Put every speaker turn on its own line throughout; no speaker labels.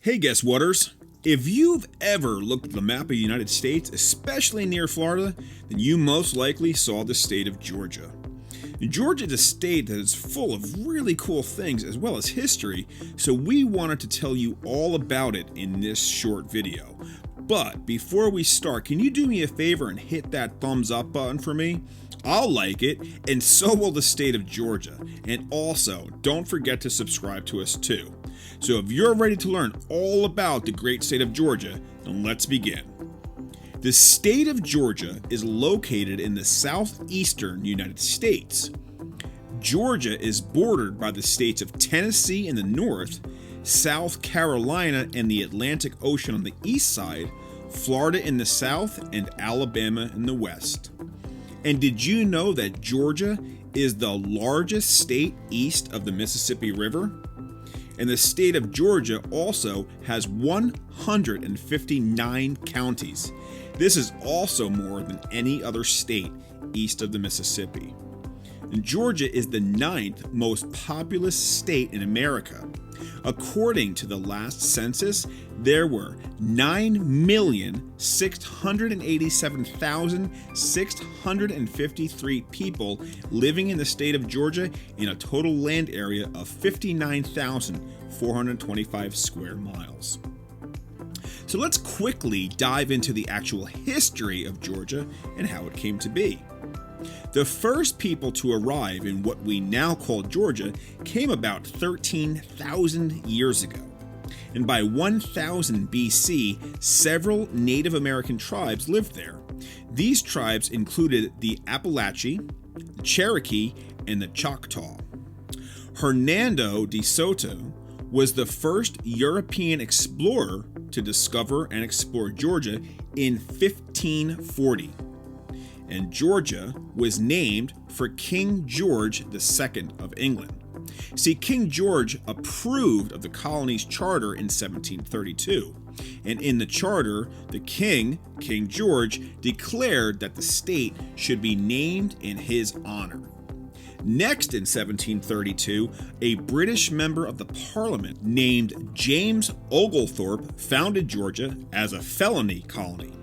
Hey, guess whaters? If you've ever looked at the map of the United States, especially near Florida, then you most likely saw the state of Georgia. Georgia is a state that is full of really cool things as well as history, so we wanted to tell you all about it in this short video. But before we start, can you do me a favor and hit that thumbs up button for me? I'll like it, and so will the state of Georgia. And also, don't forget to subscribe to us too. So if you're ready to learn all about the great state of Georgia, then let's begin. The state of Georgia is located in the southeastern United States. Georgia is bordered by the states of Tennessee in the north, South Carolina and the Atlantic Ocean on the east side, Florida in the south, and Alabama in the west. And did you know that Georgia is the largest state east of the Mississippi River? And the state of Georgia also has 159 counties. This is also more than any other state east of the Mississippi. And Georgia is the 9th most populous state in America. According to the last census, there were 9,687,653 people living in the state of Georgia in a total land area of 59,425 square miles. So let's quickly dive into the actual history of Georgia and how it came to be. The first people to arrive in what we now call Georgia came about 13,000 years ago. And by 1000 BC, several Native American tribes lived there. These tribes included the Appalachee, the Cherokee, and the Choctaw. Hernando de Soto was the first European explorer to discover and explore Georgia in 1540. And Georgia was named for King George II of England. See, King George approved of the colony's charter in 1732, and in the charter, the King George, declared that the state should be named in his honor. Next, in 1732, a British member of the Parliament named James Oglethorpe founded Georgia as a felony colony.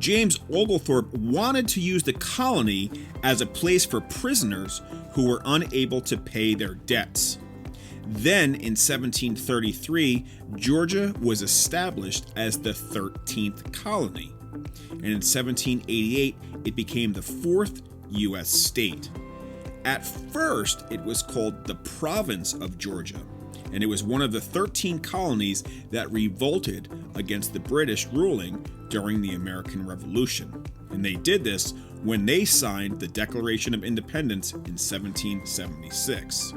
James Oglethorpe wanted to use the colony as a place for prisoners who were unable to pay their debts. Then, in 1733, Georgia was established as the 13th colony, and in 1788, it became the 4th U.S. state. At first, it was called the Province of Georgia, and it was one of the 13 colonies that revolted against the British ruling during the American Revolution. And they did this when they signed the Declaration of Independence in 1776.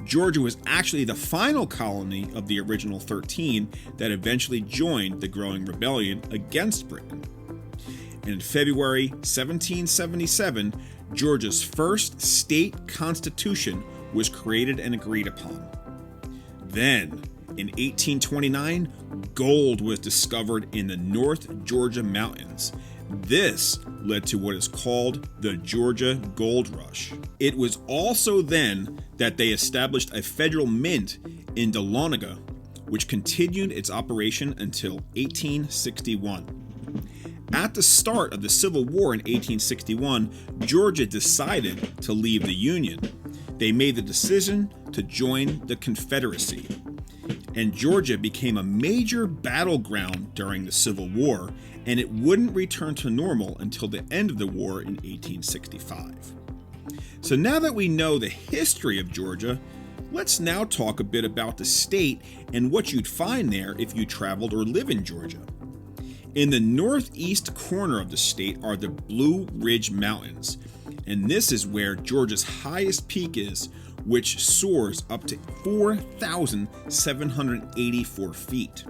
Georgia was actually the final colony of the original 13 that eventually joined the growing rebellion against Britain. And in February 1777, Georgia's first state constitution was created and agreed upon. Then, in 1829, gold was discovered in the North Georgia mountains. This led to what is called the Georgia Gold Rush. It was also then that they established a federal mint in Dahlonega, which continued its operation until 1861. At the start of the Civil War in 1861, Georgia decided to leave the Union. They made the decision to join the Confederacy. And Georgia became a major battleground during the Civil War, and it wouldn't return to normal until the end of the war in 1865. So now that we know the history of Georgia, let's now talk a bit about the state and what you'd find there if you traveled or live in Georgia. In the northeast corner of the state are the Blue Ridge Mountains, and this is where Georgia's highest peak is, which soars up to 4,784 feet.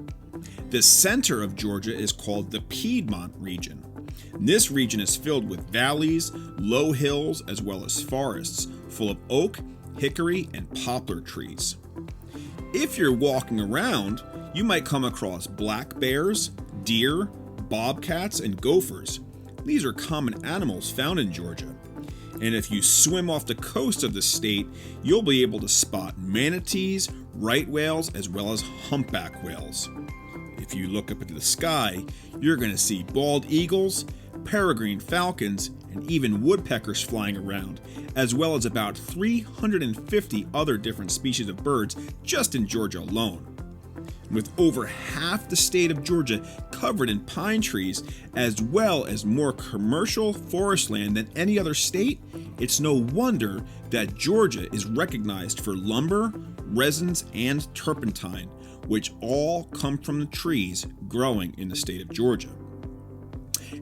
The center of Georgia is called the Piedmont region. This region is filled with valleys, low hills, as well as forests full of oak, hickory, and poplar trees. If you're walking around, you might come across black bears, deer, bobcats, and gophers. These are common animals found in Georgia. And if you swim off the coast of the state, you'll be able to spot manatees, right whales, as well as humpback whales. If you look up into the sky, you're going to see bald eagles, peregrine falcons, and even woodpeckers flying around, as well as about 350 other different species of birds just in Georgia alone. With over half the state of Georgia covered in pine trees, as well as more commercial forest land than any other state, it's no wonder that Georgia is recognized for lumber, resins, and turpentine, which all come from the trees growing in the state of Georgia.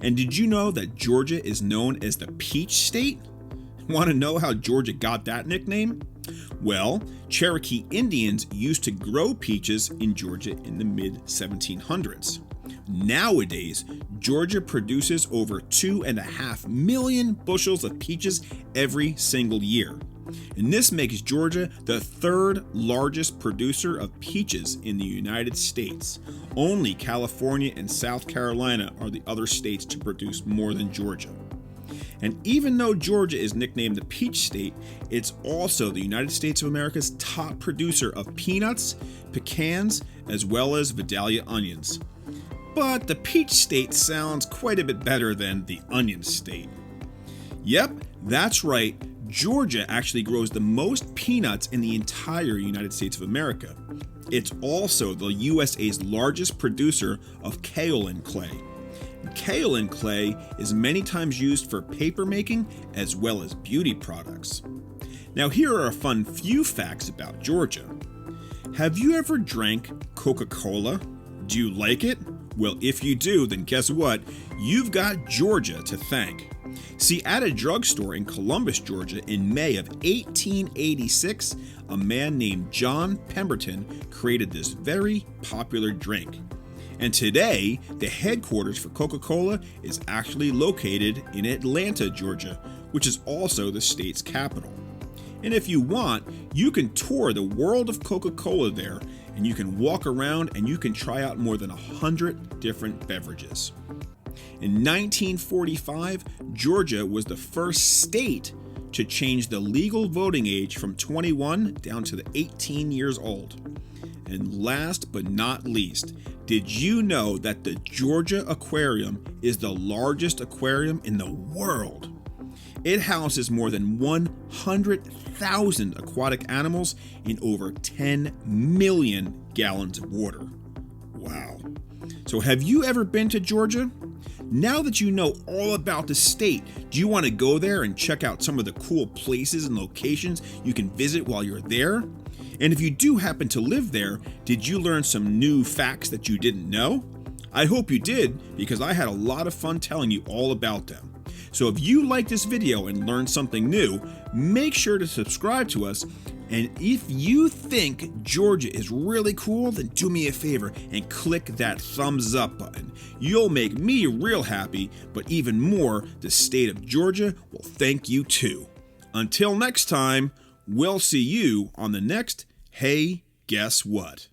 And did you know that Georgia is known as the Peach State? Want to know how Georgia got that nickname? Well, Cherokee Indians used to grow peaches in Georgia in the mid-1700s. Nowadays, Georgia produces over 2.5 million bushels of peaches every single year. And this makes Georgia the third largest producer of peaches in the United States. Only California and South Carolina are the other states to produce more than Georgia. And even though Georgia is nicknamed the Peach State, it's also the United States of America's top producer of peanuts, pecans, as well as Vidalia onions. But the Peach State sounds quite a bit better than the Onion State. Yep, that's right. Georgia actually grows the most peanuts in the entire United States of America. It's also the USA's largest producer of kaolin clay. Kaolin clay is many times used for paper making as well as beauty products. Now here are a fun few facts about Georgia. Have you ever drank Coca-Cola? Do you like it? Well, if you do, then guess what? You've got Georgia to thank. See, at a drugstore in Columbus, Georgia, in May of 1886, a man named John Pemberton created this very popular drink. And today, the headquarters for Coca-Cola is actually located in Atlanta, Georgia, which is also the state's capital. And if you want, you can tour the world of Coca-Cola there, and you can walk around and you can try out more than 100 different beverages. In 1945, Georgia was the first state to change the legal voting age from 21 down to 18 years old. And last but not least, did you know that the Georgia Aquarium is the largest aquarium in the world? It houses more than 100,000 aquatic animals in over 10 million gallons of water. Wow. So have you ever been to Georgia? Now that you know all about the state, do you want to go there and check out some of the cool places and locations you can visit while you're there? And if you do happen to live there, did you learn some new facts that you didn't know? I hope you did, because I had a lot of fun telling you all about them. So if you like this video and learned something new, make sure to subscribe to us. And if you think Georgia is really cool, then do me a favor and click that thumbs up button. You'll make me real happy, but even more, the state of Georgia will thank you too. Until next time, we'll see you on the next Hey, Guess What?